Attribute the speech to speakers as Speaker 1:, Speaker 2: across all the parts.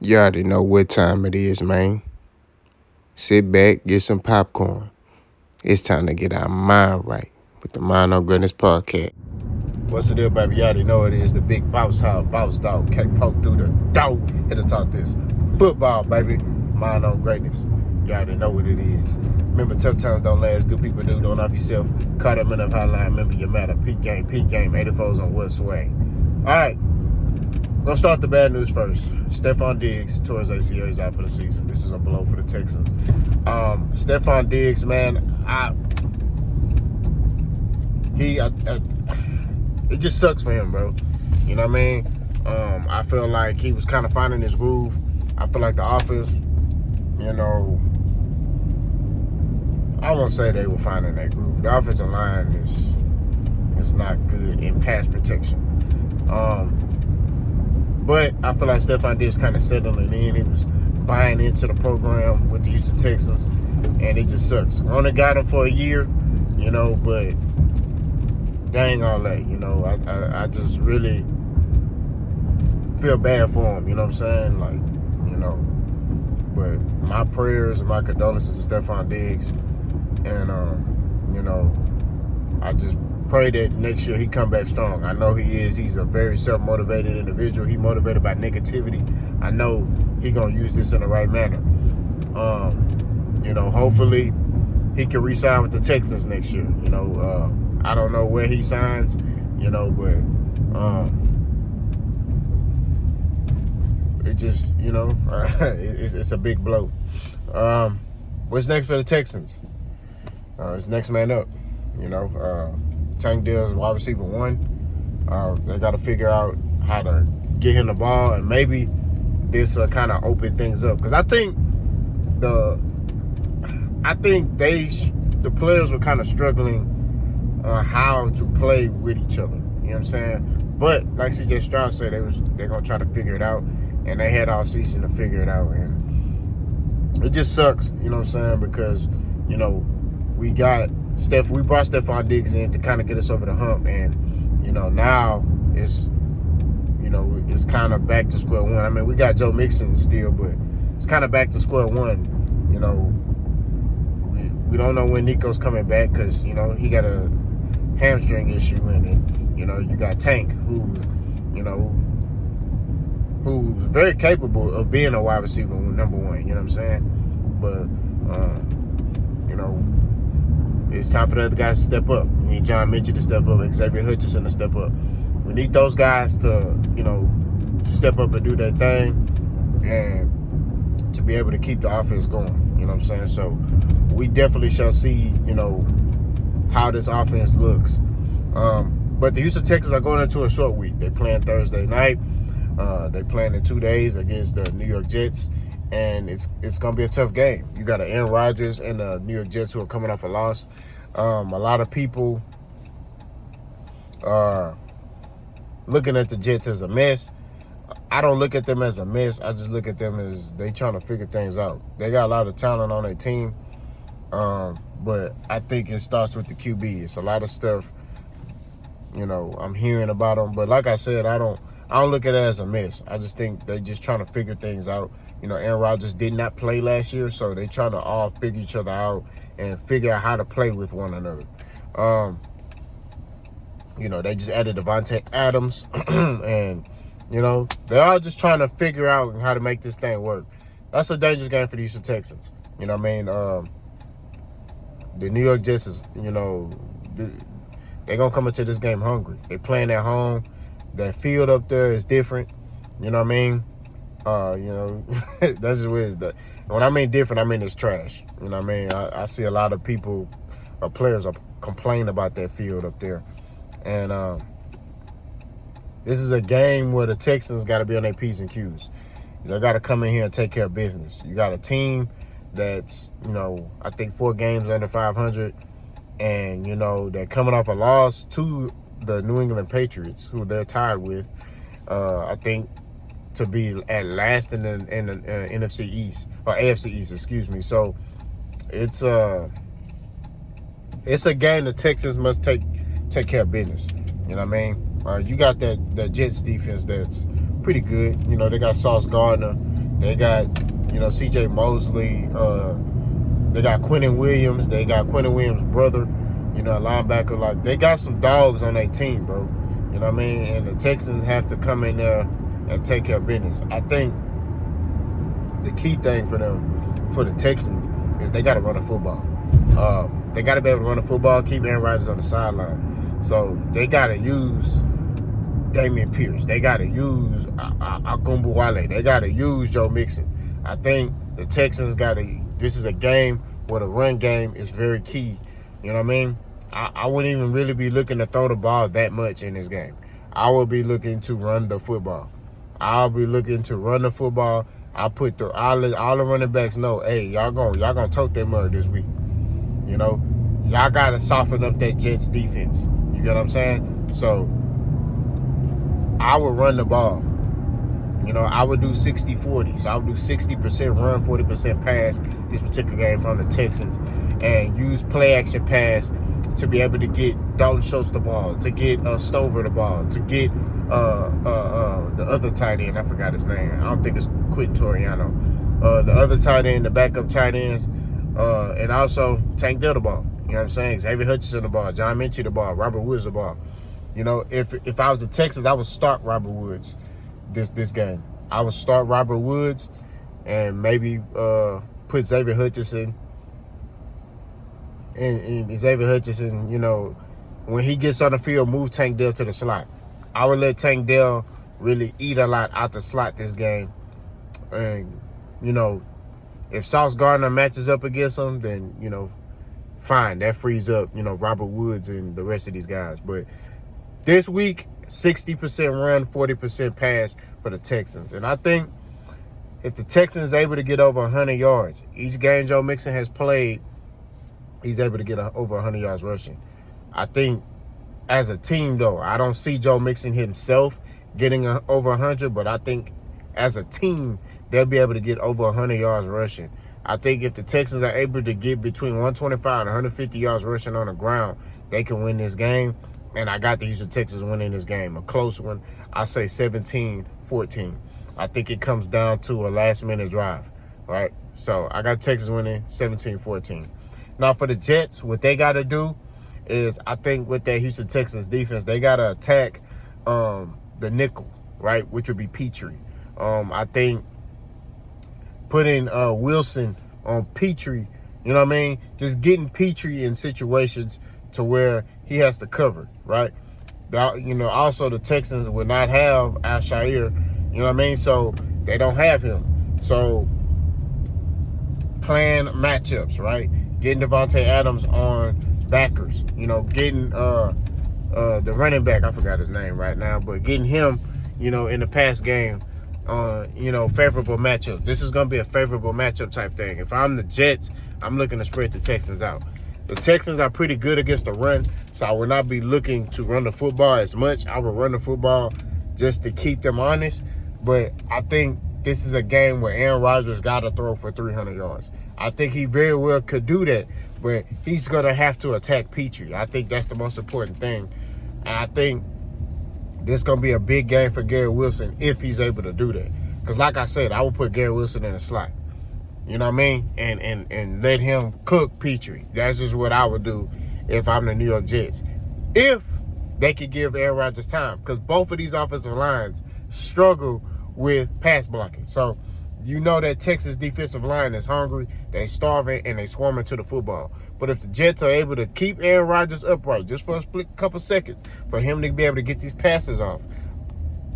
Speaker 1: You already know what time it is, man. Sit back, get some popcorn. It's time to get our mind right with the Mind on Greatness podcast. What's the deal, baby? You already know it is the big boss dog. Can't poke through the door. Here to talk this football, baby. Mind on Greatness. You already know what it is. Remember, tough times don't last. Good people do. Don't off yourself. Caught up in the hotline. Remember, you matter. Peak game. 84's on what sway. All right. Gonna start the bad news first. Stefon Diggs tore his ACL. He's out for the season. This is a blow for the Texans. Stefon Diggs, man, it just sucks for him, bro. You know what I mean? I feel like he was kind of finding his groove. I feel like the offense, you know, I won't say they were finding that groove. The offensive line is not good in pass protection. But I feel like Stefon Diggs kind of settling in. He was buying into the program with the Houston Texans, and it just sucks. We only got him for a year, you know, but dang all that, you know. I just really feel bad for him, you know what I'm saying? Like, you know, but my prayers and my condolences to Stefon Diggs, and, you know, I just pray that next year he come back strong. I know he is. He's a very self-motivated individual. He motivated by negativity. I know he gonna use this in the right manner. You know, hopefully he can re-sign with the Texans next year. You know, I don't know where he signs, you know, but it just, you know, it's a big blow. What's next for the Texans? It's next man up, you know. Tank Dell's wide receiver 1. They got to figure out how to get him the ball, and maybe this kind of open things up. Because I think the players were kind of struggling on how to play with each other. You know what I'm saying? But like C.J. Stroud said, they're gonna try to figure it out, and they had all season to figure it out. And it just sucks, you know what I'm saying? Because, you know, we brought Stefon Diggs in to kind of get us over the hump, and, you know, now it's kind of back to square one. I mean, we got Joe Mixon still, but it's kind of back to square one. You know, we don't know when Nico's coming back because, you know, he got a hamstring issue, and then, you know, you got Tank, who's very capable of being a wide receiver number 1. You know what I'm saying? But you know, it's time for the other guys to step up. We need John Mitchell to step up, Xavier Hutchinson to step up. We need those guys to, you know, step up and do their thing, and to be able to keep the offense going. You know what I'm saying? So we definitely shall see, you know, how this offense looks. But the Houston Texans are going into a short week. They're playing Thursday night. They're playing in 2 days against the New York Jets. And it's going to be a tough game. You got Aaron Rodgers and the New York Jets who are coming off a loss. A lot of people are looking at the Jets as a mess. I don't look at them as a mess. I just look at them as they trying to figure things out. They got a lot of talent on their team. But I think it starts with the QB. It's a lot of stuff, you know, I'm hearing about them. But like I said, I don't look at it as a mess. I just think they just trying to figure things out. You know, Aaron Rodgers did not play last year, so they trying to all figure each other out and figure out how to play with one another. You know, they just added Devontae Adams, and, you know, they're all just trying to figure out how to make this thing work. That's a dangerous game for the Houston Texans. You know what I mean? The New York Jets is, you know, they're going to come into this game hungry. They playing at home. That field up there is different. You know what I mean? You know, that's just weird. When I mean different, I mean it's trash. You know what I mean? I see a lot of people, players are complaining about that field up there. And this is a game where the Texans got to be on their P's and Q's. They got to come in here and take care of business. You got a team that's, you know, I think 4 games under 500. And, you know, they're coming off a loss to the New England Patriots, who they're tied with. I think to be at last in the NFC East, or AFC East, excuse me. So it's a game the Texans must take care of business. You know what I mean? You got that Jets defense that's pretty good. You know, they got Sauce Gardner They got, C.J. Mosley. They got Quentin Williams. They got Quentin Williams' brother, a linebacker. Like, they got some dogs on their team, bro. You know what I mean? And the Texans have to come in there and take care of business. I think the key thing for the Texans, is they got to run the football. They got to be able to run the football, keep Aaron Rodgers on the sideline. So they got to use Damian Pierce. They got to use Agumbawale. They got to use Joe Mixon. I think the Texans got to. This is a game where the run game is very key. You know what I mean? I wouldn't even really be looking to throw the ball that much in this game. I would be looking to run the football. I'll be looking to run the football. I'll put all the running backs know, hey, y'all gonna tote that mud this week. Y'all gotta soften up that Jets defense. You get what I'm saying? So I would run the ball. I would do 60-40. So I would do 60% run, 40% pass this particular game from the Texans, and use play action pass to be able to get Dalton Schultz the ball, to get Stover the ball, to get the other tight end. I forgot his name. I don't think it's Quentin Toriano. The other tight end, the backup tight ends, and also Tank Dell the ball. You know what I'm saying? Xavier Hutchinson the ball, John Minchie the ball, Robert Woods the ball. If I was the Texans, I would start Robert Woods this game. I would start Robert Woods and maybe put Xavier Hutchinson. And Xavier Hutchinson, when he gets on the field, move Tank Dell to the slot. I would let Tank Dell really eat a lot out the slot this game. And, if Sauce Gardner matches up against him, then, fine. That frees up, Robert Woods and the rest of these guys. But this week, 60% run, 40% pass for the Texans. And I think if the Texans able to get over 100 yards, each game Joe Mixon has played, he's able to get over 100 yards rushing. I think as a team, though, I don't see Joe Mixon himself getting over 100, but I think as a team, they'll be able to get over 100 yards rushing. I think if the Texans are able to get between 125 and 150 yards rushing on the ground, they can win this game. And I got the Houston Texans winning this game. A close one. I say 17-14. I think it comes down to a last-minute drive, right? So I got Texas winning 17-14. Now for the Jets, what they got to do is, I think with that Houston Texans defense, they got to attack the nickel, right, which would be Petrie. I think putting Wilson on Petrie, you know what I mean? Just getting Petrie in situations to where he has to cover, right? Also the Texans would not have Al-Shaair, you know what I mean? So they don't have him. So playing matchups, right? Getting Devontae Adams on backers, getting the running back, I forgot his name right now, but getting him, in the pass game, favorable matchup. This is going to be a favorable matchup type thing. If I'm the Jets, I'm looking to spread the Texans out. The Texans are pretty good against the run, so I would not be looking to run the football as much. I would run the football just to keep them honest. But I think this is a game where Aaron Rodgers got to throw for 300 yards. I think he very well could do that, but he's going to have to attack Petrie. I think that's the most important thing. And I think this is going to be a big game for Garrett Wilson if he's able to do that. Because like I said, I would put Garrett Wilson in the slot. You know what I mean? And let him cook Petrie. That's just what I would do if I'm the New York Jets. If they could give Aaron Rodgers time. Because both of these offensive lines struggle with pass blocking. So that Texas defensive line is hungry, they starving, and they swarming to the football. But if the Jets are able to keep Aaron Rodgers upright just for a split couple seconds for him to be able to get these passes off,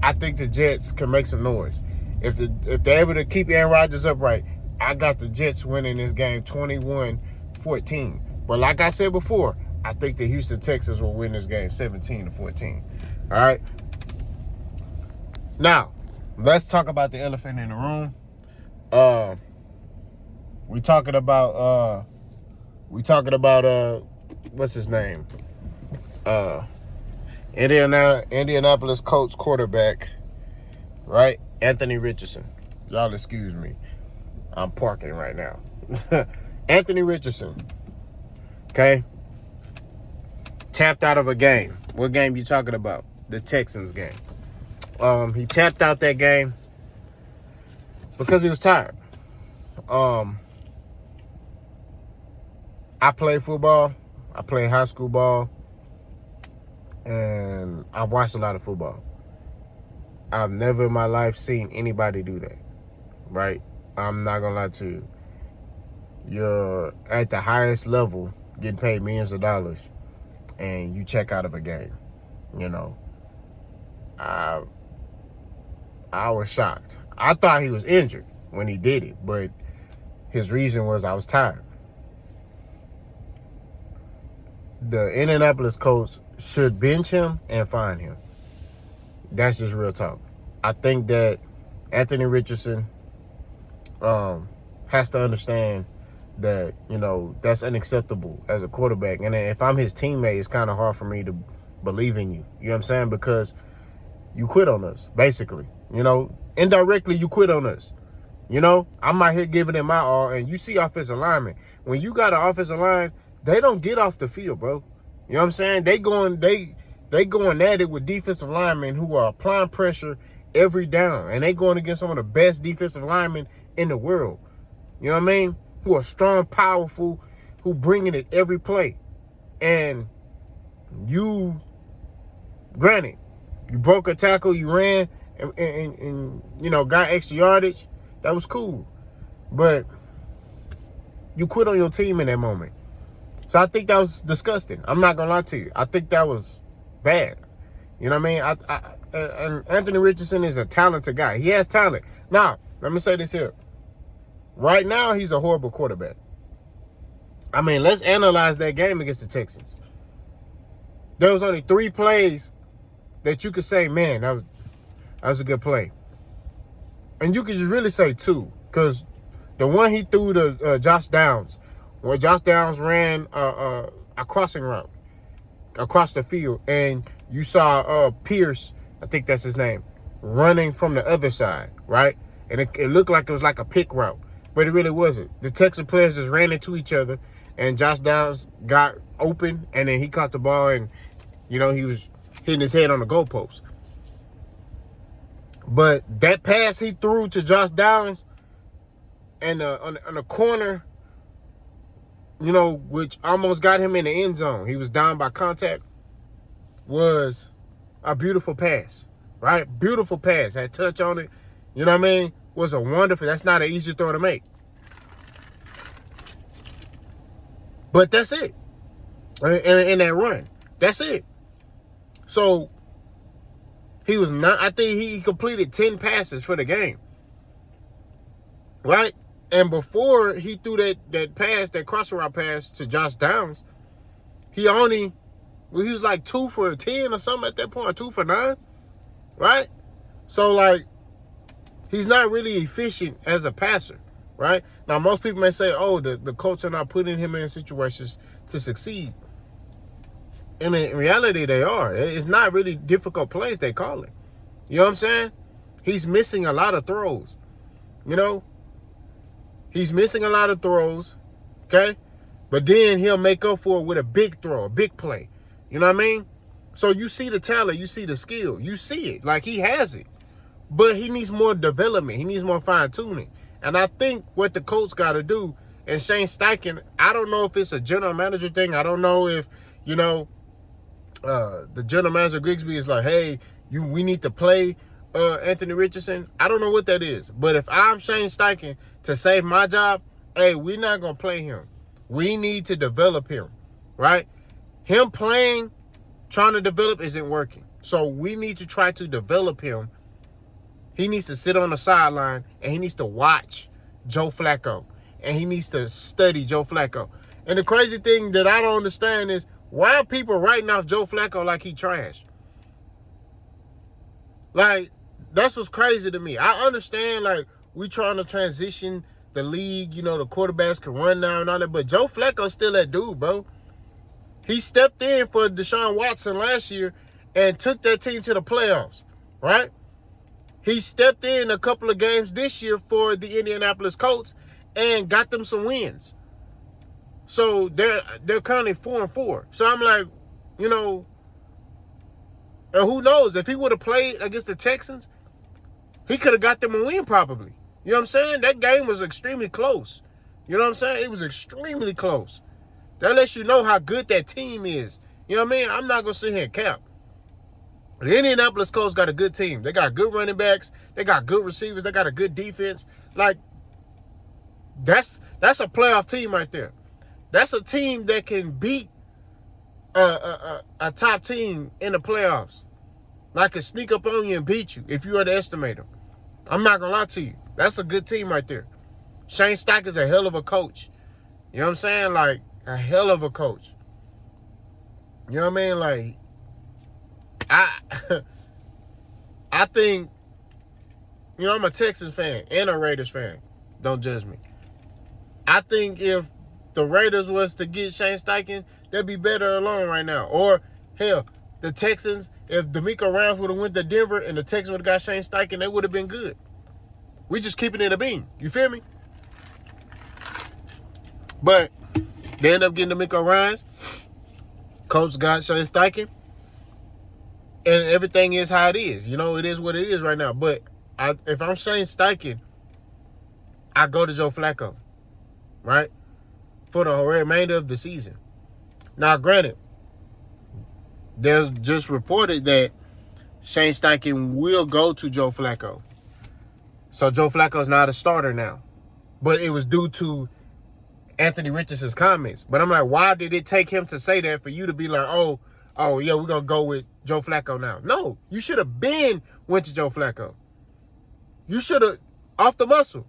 Speaker 1: I think the Jets can make some noise. If they're able to keep Aaron Rodgers upright, I got the Jets winning this game 21-14. But like I said before, I think the Houston Texans will win this game 17-14. All right? Now, let's talk about the elephant in the room. We talking about what's his name? Indianapolis Colts quarterback, right? Anthony Richardson. Y'all excuse me. I'm parking right now. Anthony Richardson, okay, tapped out of a game. What game you talking about? The Texans game. He tapped out that game Because he was tired. I played football. I played high school ball. And I've watched a lot of football. I've never in my life seen anybody do that. Right? I'm not going to lie to you. You're at the highest level getting paid millions of dollars and you check out of a game. You know, I was shocked. I thought he was injured when he did it, but his reason was I was tired. The Indianapolis coach should bench him and fine him. That's just real talk. I think that Anthony Richardson has to understand that, you know, that's unacceptable as a quarterback. And if I'm his teammate, it's kind of hard for me to believe in you. You know what I'm saying? Because you quit on us, basically. You know, indirectly, you quit on us. You know, I'm out here giving it my all, and you see offensive linemen. When you got an offensive line, they don't get off the field, bro. You know what I'm saying? They going at it with defensive linemen who are applying pressure every down, and they going against some of the best defensive linemen in the world. You know what I mean? Who are strong, powerful, who bringing it every play. And you, granted, you broke a tackle, you ran, and you know, got extra yardage. That was cool. But you quit on your team in that moment. So I think that was disgusting. I'm not going to lie to you. I think that was bad. You know what I mean? And Anthony Richardson is a talented guy. He has talent. Now, let me say this here. Right now, he's a horrible quarterback. I mean, let's analyze that game against the Texans. There was only 3 plays that you could say, man, that was a good play. And you could just really say 2, because the one he threw to Josh Downs, where Josh Downs ran a crossing route across the field, and you saw Pierce, I think that's his name, running from the other side, right? And it looked like it was like a pick route, but it really wasn't. The Texan players just ran into each other, and Josh Downs got open, and then he caught the ball, and, you know, he was hitting his head on the goalpost. But that pass he threw to Josh Downs and on the corner, you know, which almost got him in the end zone. He was down by contact. Was a beautiful pass, right? Beautiful pass. Had touch on it. You know what I mean? Was a wonderful. That's not an easy throw to make. But that's it. In that run. That's it. So he was not. I think he completed 10 passes for the game. Right? And before he threw that pass, that crossing route pass to Josh Downs, he was like 2 for 10 or something at that point, 2 for 9, right? So, like, he's not really efficient as a passer, right? Now, most people may say, oh, the coach are not putting him in situations to succeed. And in reality, they are. It's not really difficult plays they call it. You know what I'm saying? He's missing a lot of throws, you know? He's missing a lot of throws, okay? But then he'll make up for it with a big throw, a big play. You know what I mean? So you see the talent, you see the skill, you see it. Like, he has it. But he needs more development. He needs more fine-tuning. And I think what the coach got to do, and Shane Steichen, I don't know if it's a general manager thing. I don't know if, you know, the general manager Grigsby is like, hey, we need to play Anthony Richardson. I don't know what that is. But if I'm Shane Steichen, to save my job, hey, we're not going to play him. We need to develop him, right? Him playing, trying to develop isn't working. So we need to try to develop him. He needs to sit on the sideline, and he needs to watch Joe Flacco, and he needs to study Joe Flacco. And the crazy thing that I don't understand is, why are people writing off Joe Flacco like he trash? Like, that's what's crazy to me. I understand, like, we trying to transition the league. You know, the quarterbacks can run now and all that. But Joe Flacco's still that dude, bro. He stepped in for Deshaun Watson last year and took that team to the playoffs, right? He stepped in a couple of games this year for the Indianapolis Colts and got them some wins. So they're currently 4-4. So I'm like, you know, and who knows? If he would have played against the Texans, he could have got them a win probably. You know what I'm saying? That game was extremely close. You know what I'm saying? It was extremely close. That lets you know how good that team is. You know what I mean? I'm not going to sit here and cap. The Indianapolis Colts got a good team. They got good running backs. They got good receivers. They got a good defense. Like, that's a playoff team right there. That's a team that can beat a top team in the playoffs. Like, can sneak up on you and beat you if you underestimate them. I'm not going to lie to you. That's a good team right there. Shane Steichen's a hell of a coach. You know what I'm saying? Like, a hell of a coach. You know what I mean? Like, I think, you know, I'm a Texans fan and a Raiders fan. Don't judge me. I think if the Raiders was to get Shane Steichen, they'd be better alone right now. Or, hell, the Texans, if D'Amico Rams would have went to Denver and the Texans would have got Shane Steichen, they would have been good. We just keeping it a bean. You feel me? But they end up getting D'Amico Rams. Coach got Shane Steichen. And everything is how it is. You know, it is what it is right now. But if I'm Shane Steichen, I go to Joe Flacco. Right? For the remainder of the season. Now, granted, there's just reported that Shane Steichen will go to Joe Flacco. So Joe Flacco's not a starter now. But it was due to Anthony Richardson's comments. But I'm like, why did it take him to say that for you to be like, oh, yeah, we're going to go with Joe Flacco now? No, you should have went to Joe Flacco. You should have, off the muscle.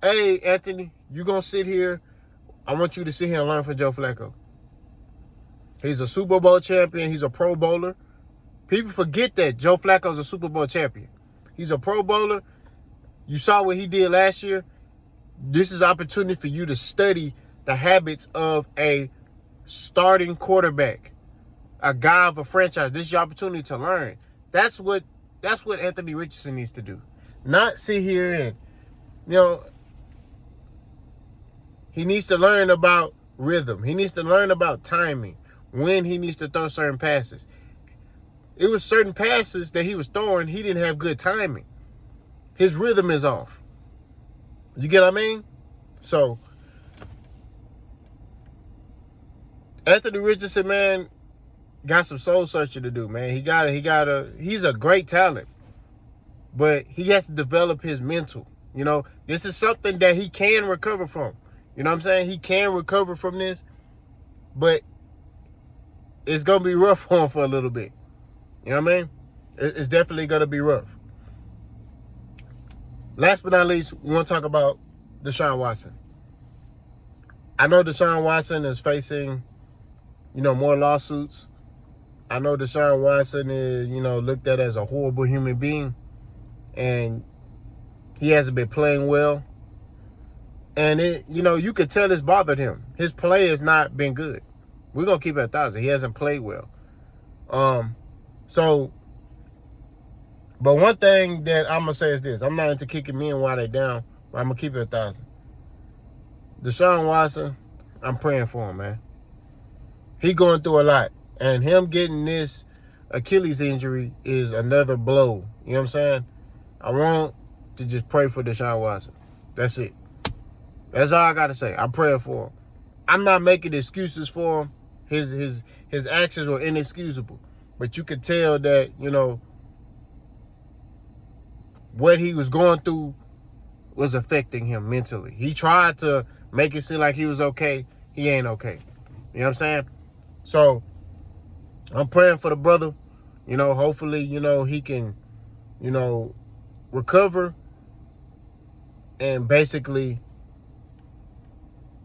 Speaker 1: Hey, Anthony, you going to sit here. I want you to sit here and learn from Joe Flacco. He's a Super Bowl champion. He's a Pro Bowler. People forget that Joe Flacco's a Super Bowl champion. He's a Pro Bowler. You saw what he did last year. This is an opportunity for you to study the habits of a starting quarterback, a guy of a franchise. This is your opportunity to learn. That's what Anthony Richardson needs to do. Not sit here and, you know, he needs to learn about rhythm. He needs to learn about timing, when he needs to throw certain passes. It was certain passes that he was throwing, he didn't have good timing. His rhythm is off. You get what I mean? So, Anthony Richardson, man, got some soul searching to do, man. He's a great talent. But he has to develop his mental. You know, this is something that he can recover from. You know what I'm saying? He can recover from this. But it's going to be rough for him for a little bit. You know what I mean? It's definitely going to be rough. Last but not least, we want to talk about Deshaun Watson. I know Deshaun Watson is facing, you know, more lawsuits. I know Deshaun Watson is, you know, looked at as a horrible human being. And he hasn't been playing well. And, you could tell it's bothered him. His play has not been good. We're going to keep it 1,000. He hasn't played well. But one thing that I'm going to say is this. I'm not into kicking men while they're down, but I'm going to keep it 1,000. Deshaun Watson, I'm praying for him, man. He going through a lot. And him getting this Achilles injury is another blow. You know what I'm saying? I want to just pray for Deshaun Watson. That's it. That's all I got to say. I'm praying for him. I'm not making excuses for him. His actions were inexcusable. But you could tell that, you know, what he was going through was affecting him mentally. He tried to make it seem like he was okay. He ain't okay. You know what I'm saying? So, I'm praying for the brother. You know, hopefully, you know, he can, you know, recover. And basically,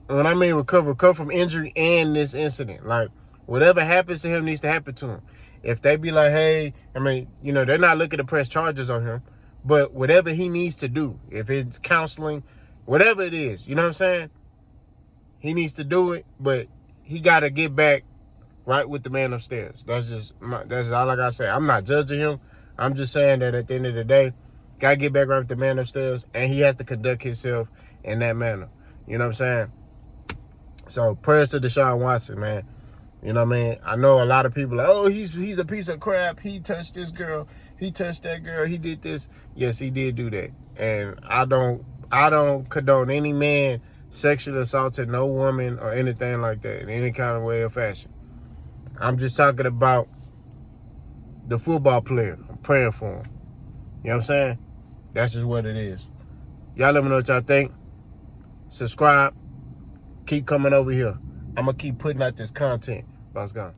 Speaker 1: when I mean recover from injury and this incident. Like, whatever happens to him needs to happen to him. If they be like, hey, I mean, you know, they're not looking to press charges on him. But whatever he needs to do, if it's counseling, whatever it is, you know what I'm saying? He needs to do it, but he got to get back right with the man upstairs. That's all I got to say. I'm not judging him. I'm just saying that at the end of the day, got to get back right with the man upstairs, and he has to conduct himself in that manner. You know what I'm saying? So prayers to Deshaun Watson, man. You know what I mean? I know a lot of people are like, oh, he's a piece of crap. He touched this girl. He touched that girl. He did this. Yes, he did do that. And I don't I don't condone any man sexually assaulting no woman or anything like that in any kind of way or fashion. I'm just talking about the football player. I'm praying for him. You know what I'm saying? That's just what it is. Y'all let me know what y'all think. Subscribe. Keep coming over here. I'm going to keep putting out this content. Boss gone.